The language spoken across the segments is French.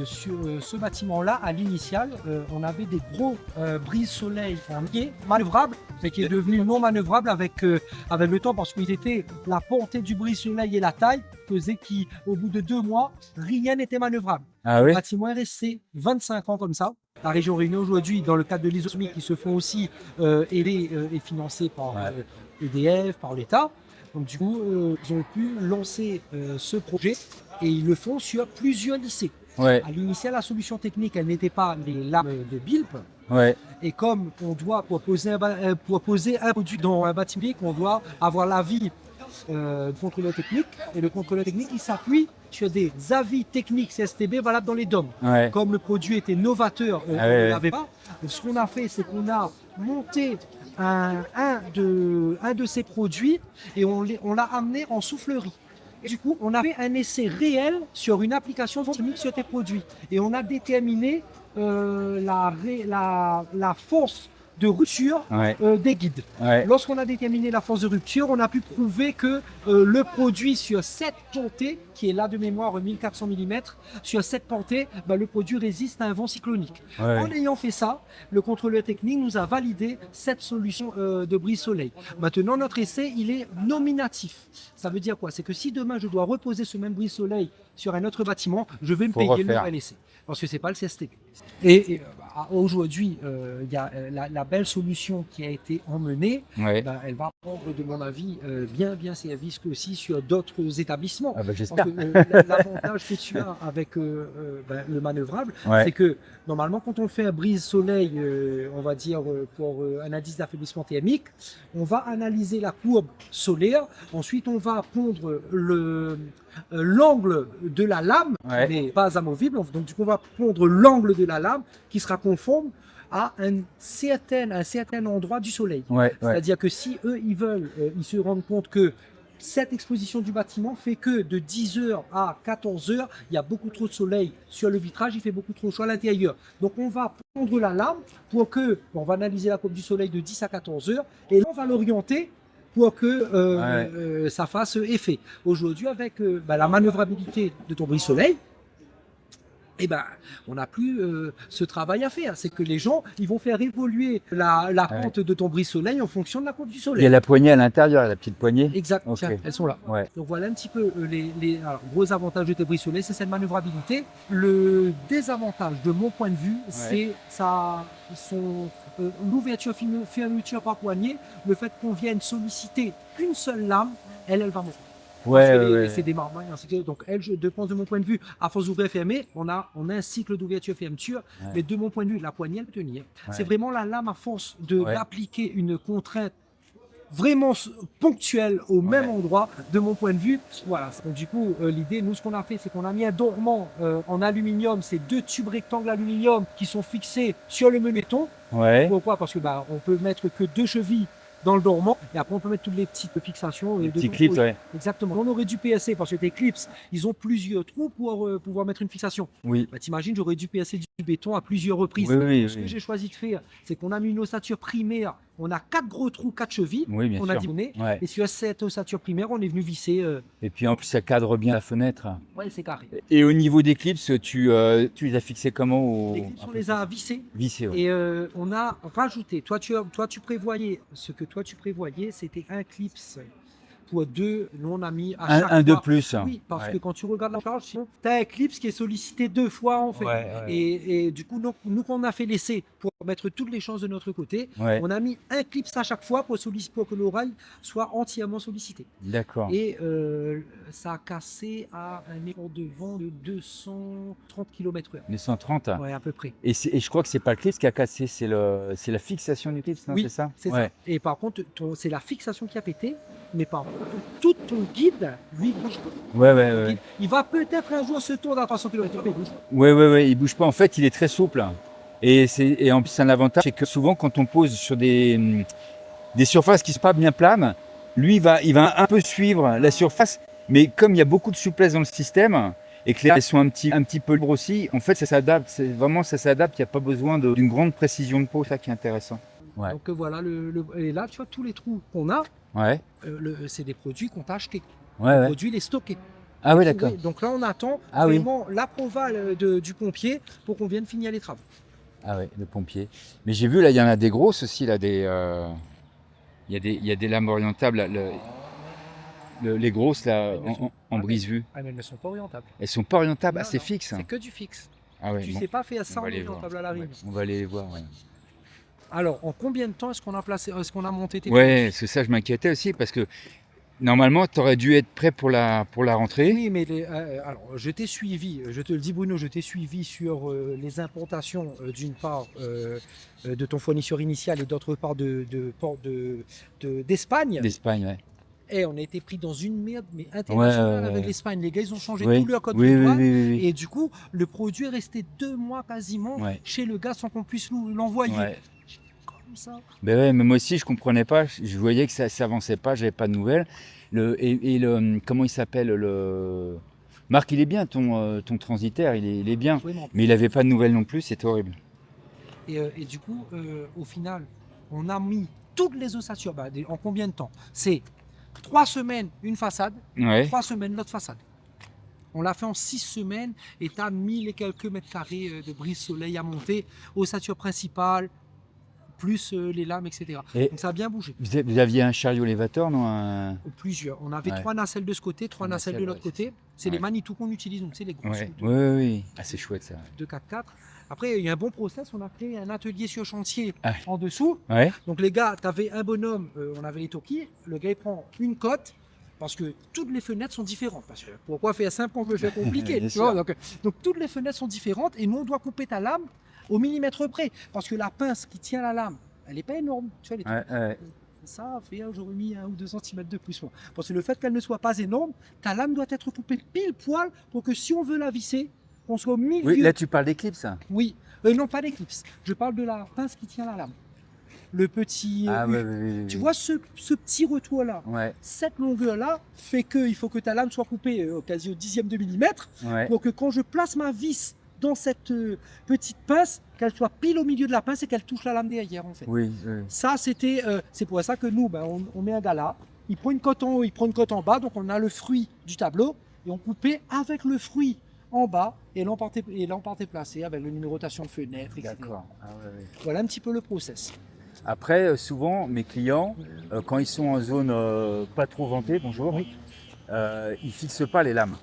sur ce bâtiment-là, à l'initial, on avait des gros brise-soleil en pied manœuvrables, mais qui est devenu non manœuvrable avec le temps, parce qu'il était la portée du brise-soleil et la taille faisait qu'au bout de 2 mois, rien n'était manœuvrable. Ah Le oui? bâtiment est resté 25 ans comme ça. La région Réunion aujourd'hui, dans le cadre de l'ISOSMI, qui se font aussi aider et financés par EDF, par l'État. Donc du coup, ils ont pu lancer ce projet et ils le font sur plusieurs lycées. Ouais, À l'initial, la solution technique, elle n'était pas les lames de BILP. ouais, Et comme on doit proposer un produit dans un bâtiment, on doit avoir l'avis du contrôleur technique. Et le contrôleur technique, il s'appuie sur des avis techniques CSTB valables dans les DOM. ouais. Comme le produit était novateur, on ne l'avait pas. Donc, ce qu'on a fait, c'est qu'on a monté un de ces produits et on l'a amené en soufflerie. Et du coup, on a fait un essai réel sur une application chimique sur tes produits. Et on a déterminé la force de rupture des guides. Ouais. Lorsqu'on a déterminé la force de rupture, on a pu prouver que le produit sur cette portée, qui est là de mémoire 1400 mm, sur cette portée, le produit résiste à un vent cyclonique. Ouais. En ayant fait ça, le contrôleur technique nous a validé cette solution de brise-soleil. Maintenant, notre essai, il est nominatif. Ça veut dire quoi? C'est que si demain, je dois reposer ce même brise-soleil sur un autre bâtiment, je vais me payer le nouvel essai. Parce que ce n'est pas le CSTB. Et aujourd'hui, il y a la belle solution qui a été emmenée. Elle va prendre, de mon avis, bien service aussi sur d'autres établissements. J'espère. L'avantage que tu as avec le manœuvrable, c'est que normalement, quand on fait un brise-soleil, on va dire pour un indice d'affaiblissement thermique, on va analyser la courbe solaire. Ensuite, on va pondre l'angle de la lame, qui n'est pas amovible. Donc, du coup, on va pondre l'angle de la lame qui sera conforme à un certain endroit du soleil. C'est-à-dire que si eux, ils veulent, ils se rendent compte que cette exposition du bâtiment fait que de 10h à 14h, il y a beaucoup trop de soleil sur le vitrage, il fait beaucoup trop chaud à l'intérieur. Donc on va pondre la lame pour que, on va analyser la courbe du soleil de 10 à 14h et là on va l'orienter pour que ça fasse effet. Aujourd'hui, avec la manœuvrabilité de ton brise-soleil, on n'a plus ce travail à faire. C'est que les gens, ils vont faire évoluer la pente de ton brise-soleil en fonction de la courbe du soleil. Il y a la poignée à l'intérieur, la petite poignée. Exact, tiens, elles sont là. Donc voilà un petit peu les gros avantages de tes brise-soleil, c'est cette manœuvrabilité. Le désavantage, de mon point de vue, c'est l'ouverture fermeture par poignée, le fait qu'on vienne solliciter une seule lame, elle va monter. C'est des marmailles, donc elle, de mon point de vue, à force d'ouvrir et fermer, on a un cycle d'ouverture-fermeture, mais de mon point de vue, la poignée, elle peut tenir. C'est vraiment la lame, à force d'appliquer une contrainte vraiment ponctuelle au même endroit, de mon point de vue. Voilà. Donc, du coup, l'idée, nous, ce qu'on a fait, c'est qu'on a mis un dormant en aluminium, c'est 2 tubes rectangles aluminium qui sont fixés sur le meneton. Pourquoi? Parce que on peut mettre que 2 chevilles dans le dormant et après on peut mettre toutes les petites fixations. Les petits clips, Exactement. On aurait dû PSC parce que tes clips, ils ont plusieurs trous pour pouvoir mettre une fixation. T'imagines, j'aurais dû PSC du béton à plusieurs reprises. Ce que j'ai choisi de faire, c'est qu'on a mis une ossature primaire. On a 4 gros trous, 4 chevilles. On a dimensionné. Et sur cette ossature primaire, on est venu visser. Et puis en plus, ça cadre bien la fenêtre. C'est carré. Et au niveau des clips, tu les as fixés comment Les clips, on les a vissés. Et on a rajouté. Toi, tu prévoyais ce que toi tu prévoyais, c'était un clips pour 2. Nous, on a mis à chaque fois. Un de plus. Oui, parce que quand tu regardes la charge, tu as un clips qui est sollicité 2 fois en fait. Et du coup, nous, quand on a fait l'essai pour mettre toutes les chances de notre côté, on a mis un clips à chaque fois pour que l'oreille soit entièrement sollicité. D'accord. Et ça a cassé à un effort de vent de 230 km/h. 230 ? Oui, à peu près. Et je crois que c'est pas le clips qui a cassé, c'est la fixation du clips, non? Oui, c'est ça? C'est ça. Et par contre, c'est la fixation qui a pété, mais par contre, tout ton guide, lui, bouge pas. Il va peut-être un jour se tourner à 300 km/h, mais il bouge pas. Il bouge pas. En fait, il est très souple. Et en plus, un avantage, c'est que souvent, quand on pose sur des surfaces qui ne sont pas bien planes, lui, il va un peu suivre la surface, mais comme il y a beaucoup de souplesse dans le système, et que les rails sont un petit peu libres aussi, en fait, ça s'adapte. Ça s'adapte. Il n'y a pas besoin d'une grande précision de peau, ça qui est intéressant. Donc voilà, et là, tu vois, tous les trous qu'on a, c'est des produits qu'on t'a achetés. Le produit, il est stocké. Ah oui, d'accord. Donc là, on attend Ah oui. vraiment l'approval du pompier pour qu'on vienne finir les travaux. Ah ouais, le pompier. Mais j'ai vu là, il y en a des grosses aussi là, il y a des lames orientables, là, les grosses là en brise-vue. Ah, mais elles ne sont pas orientables. Elles sont pas orientables, Non, c'est non, fixe. c'est que du fixe. Ah ouais, Tu bon, sais pas faire on ça va en aller voir. orientable à la Ouais, rive. on va aller les voir. Ouais, Alors, en combien de temps est-ce qu'on a monté tes ouais, c'est ça, je m'inquiétais aussi parce que normalement, tu aurais dû être prêt pour la rentrée. Oui, mais alors, je t'ai suivi, je te le dis Bruno, je t'ai suivi sur les importations d'une part de ton fournisseur initial et d'autre part d'Espagne. D'Espagne, ouais. Et on a été pris dans une merde mais Ouais, internationale avec l'Espagne. Les gars, ils ont changé oui, tout leur code oui, de oui, douane. oui, oui, oui. Et du coup, le produit est resté 2 mois quasiment Ouais. chez le gars sans qu'on puisse l'envoyer. Ouais. Comme ça. Ben ouais, mais moi aussi, je comprenais pas. Je voyais que ça s'avançait pas, j'avais pas de nouvelles. Comment il s'appelle Marc, il est bien, ton transitaire, il est bien. Oui, non. Mais il avait pas de nouvelles non plus, c'était horrible. Et du coup, au final, on a mis toutes les ossatures. En combien de temps? C'est 3 semaines, une façade. Ouais. 3 semaines, l'autre façade. On l'a fait en 6 semaines et tu as 1000 et quelques mètres carrés de brise-soleil à monter, ossature principale, plus les lames, etc. Et Donc ça a bien bougé. vous aviez un chariot élévateur, non? Plusieurs. On avait Ouais. 3 nacelles de ce côté, 3 nacelles de nacelles, l'autre ouais, côté. C'est ouais. les Manitou qu'on utilise, donc c'est les grosses Ouais. de, Oui, oui. Ah, c'est chouette ça. de 4x4. Après, il y a un bon process. On a fait un atelier sur chantier Ah. en dessous. Ouais. Donc les gars, tu avais un bonhomme, on avait les toquis. Le gars, il prend une cote. Parce que toutes les fenêtres sont différentes. Parce que pourquoi faire simple quand on peut faire compliqué? Bien Tu vois, sûr. donc toutes les fenêtres sont différentes et nous on doit couper ta lame au millimètre près. Parce que la pince qui tient la lame, elle n'est pas énorme. Tu vois, Ouais, ouais. ça fait, j'aurais mis 1 ou 2 cm de plus. Moi. Parce que le fait qu'elle ne soit pas énorme, ta lame doit être coupée pile poil pour que si on veut la visser, qu'on soit au milieu. Oui, là tu parles d'éclipse. Oui, non pas d'éclipse. Je parle de la pince qui tient la lame. Le petit. Ah ouais, oui. Tu vois ce petit retour-là, Ouais, cette longueur-là fait qu'il faut que ta lame soit coupée quasi au 10e de millimètre ouais. pour que quand je place ma vis dans cette petite pince, qu'elle soit pile au milieu de la pince et qu'elle touche la lame derrière en fait. Oui, oui. Ça, c'est pour ça que nous, on met un gars là, il prend une cote en haut, il prend une cote en bas, donc on a le fruit du tableau et on coupait avec le fruit en bas et l'emporter placé avec la numérotation de fenêtre, etc. D'accord. Ah, ouais. Voilà un petit peu le process. Après, souvent, mes clients, quand ils sont en zone pas trop ventée, bonjour, ils fixent pas les lames.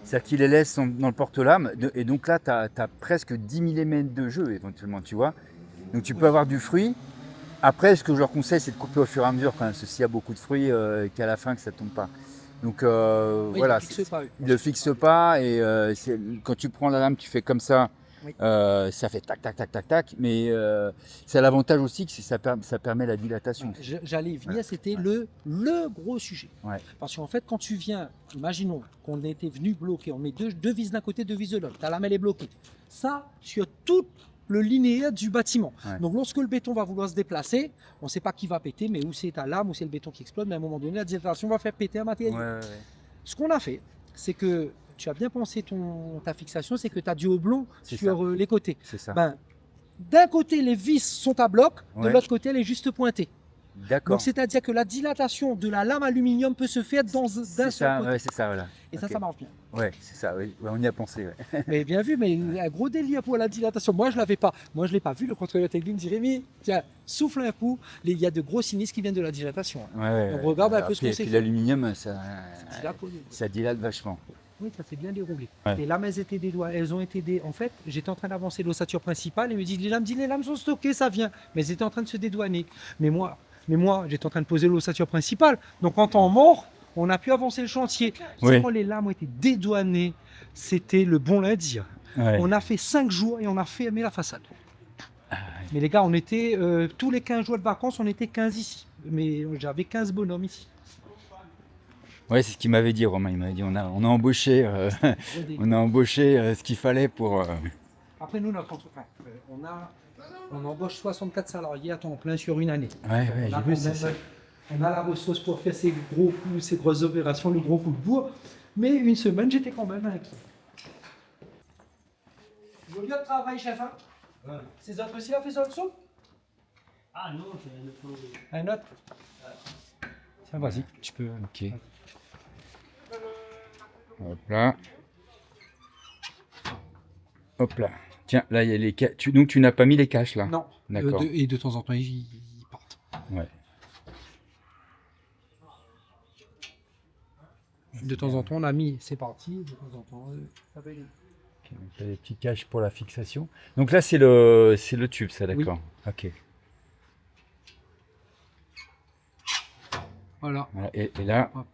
C'est-à-dire qu'ils les laissent dans le porte-lames. Et donc là, tu as presque 10 mm de jeu éventuellement, tu vois. Donc tu peux avoir du fruit. Après, ce que je leur conseille, c'est de couper au fur et à mesure quand même. Parce que s'il y a beaucoup de fruits, qu'à la fin, que ça ne tombe pas. Donc voilà, ils ne le fixent pas. Et quand tu prends la lame, tu fais comme ça. Oui. Ça fait tac, tac, tac, tac, tac. Mais c'est l'avantage aussi que ça permet la dilatation. J'allais y venir, c'était le gros sujet. Ouais. Parce qu'en fait, quand tu viens, imaginons qu'on était venu bloquer, on met deux vis d'un côté, deux vis de l'autre, ta lame elle est bloquée. Ça, sur tout le linéaire du bâtiment. Ouais. Donc lorsque le béton va vouloir se déplacer, on ne sait pas qui va péter, mais où c'est ta lame, ou c'est le béton qui explose, mais à un moment donné, la dilatation va faire péter un matériau. Ouais. Ce qu'on a fait, c'est que tu as bien pensé ta fixation, c'est que tu as du houblon sur les côtés. C'est ça. D'un côté, les vis sont à bloc, de l'autre côté, elle est juste pointée. D'accord. Donc, c'est-à-dire que la dilatation de la lame aluminium peut se faire d'un seul côté. Ouais, c'est ça, voilà. Et ça marche bien. Ouais, c'est ça, oui. Ouais, on y a pensé. Ouais. Mais bien vu, mais un gros délire pour la dilatation. Moi, je l'avais pas. Moi, je l'ai pas vu. Le contrôleur technique me dit Rémi, tiens, souffle un coup. Il y a de gros sinistres qui viennent de la dilatation. Ouais, on regarde un peu ce qu'on sait. Puis l'aluminium, ça dilate vachement. Oui, ça s'est bien déroulé. Ouais. Les lames, elles ont été En fait, j'étais en train d'avancer l'ossature principale et me dit les lames sont stockées, ça vient. Mais elles étaient en train de se dédouaner. Mais moi, j'étais en train de poser l'ossature principale. Donc, en temps mort, on a pu avancer le chantier. Quand les lames ont été dédouanées, c'était le bon lundi. Ouais. On a fait 5 jours et on a fermé la façade. Mais les gars, on était tous les 15 jours de vacances, on était 15 ici. Mais j'avais 15 bonhommes ici. Ouais, c'est ce qu'il m'avait dit, Romain. Il m'avait dit on a embauché, ce qu'il fallait pour. Après, nous, notre entreprise, on embauche 64 salariés à temps plein sur une année. Ouais, j'ai vu ça. On a la ressource pour faire ces gros coups, ces grosses opérations, le gros coup de bourre. Mais une semaine, j'étais quand même inquiet. Joli de travail, chef. Hein ouais. Ces autres aussi, a fait ça le Ah non, j'ai un autre. Un autre Tiens, vas-y, tu peux. Ok. Hop là. Hop là. Tiens, là, il y a les caches. Donc, tu n'as pas mis les caches, là? Non. D'accord. Et de temps en temps, ils partent. Ouais. De temps en temps, on a mis, c'est parti. De temps en temps, ça va aller. Ok, donc, là, les petits caches pour la fixation. Donc là, c'est le tube, ça, d'accord. Ok. Voilà. Voilà, et là, Hop.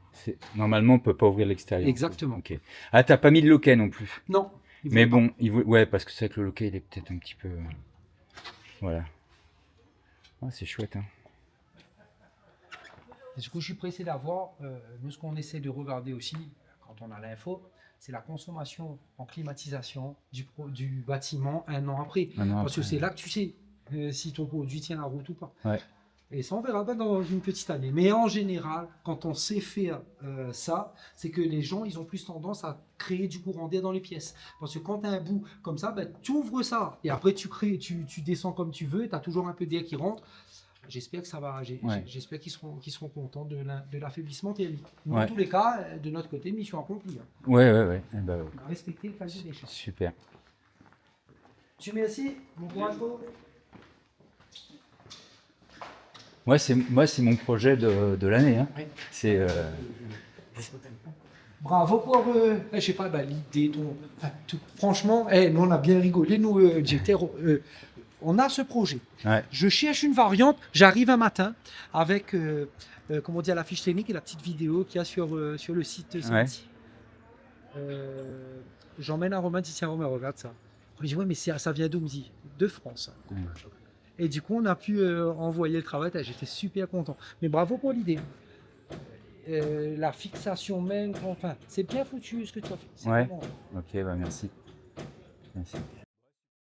normalement, on peut pas ouvrir l'extérieur. Exactement. Ok. Ah, t'as pas mis le loquet non plus. Non. il Mais faut pas. bon, ouais, parce que c'est vrai que le loquet, il est peut-être un petit peu. Voilà. Ah, c'est chouette, hein. Et du coup, je suis pressé d'avoir, nous, ce qu'on essaie de regarder aussi, quand on a l'info, c'est la consommation en climatisation du bâtiment un an après. Un an Parce que après, c'est là que tu sais si ton produit tient la route ou pas. Ouais. Et ça, on verra pas dans une petite année. Mais en général, quand on sait faire ça, c'est que les gens, ils ont plus tendance à créer du courant d'air dans les pièces. Parce que quand tu as un bout comme ça, ben, tu ouvres ça. Et après, tu descends comme tu veux. Tu as toujours un peu d'air qui rentre. J'espère que ça va. J'espère qu'ils seront contents de l'affaiblissement thermique. Nous, Ouais. en tous les cas, de notre côté, mission accomplie. Hein. Ouais. Eh ben, On a respecté le casier des charges. super. Tu merci, mon courage. Moi, c'est mon projet de l'année, hein. Oui. C'est. Bravo pour, je sais pas, l'idée, franchement, nous on a bien rigolé, nous, on a ce projet. Ouais. Je cherche une variante, j'arrive un matin avec, comment dire, la fiche technique et la petite vidéo qu'il y a sur le site. J'emmène un Romain, tiens, Romain, regarde ça. Il me dit, ouais, mais ça vient d'où? Il me dit, de France. Ouais. Et du coup, on a pu envoyer le travail, j'étais super content. Mais bravo pour l'idée. La fixation même, enfin, c'est bien foutu ce que tu as fait. C'est Ouais. vraiment- Ok, bah merci. Merci.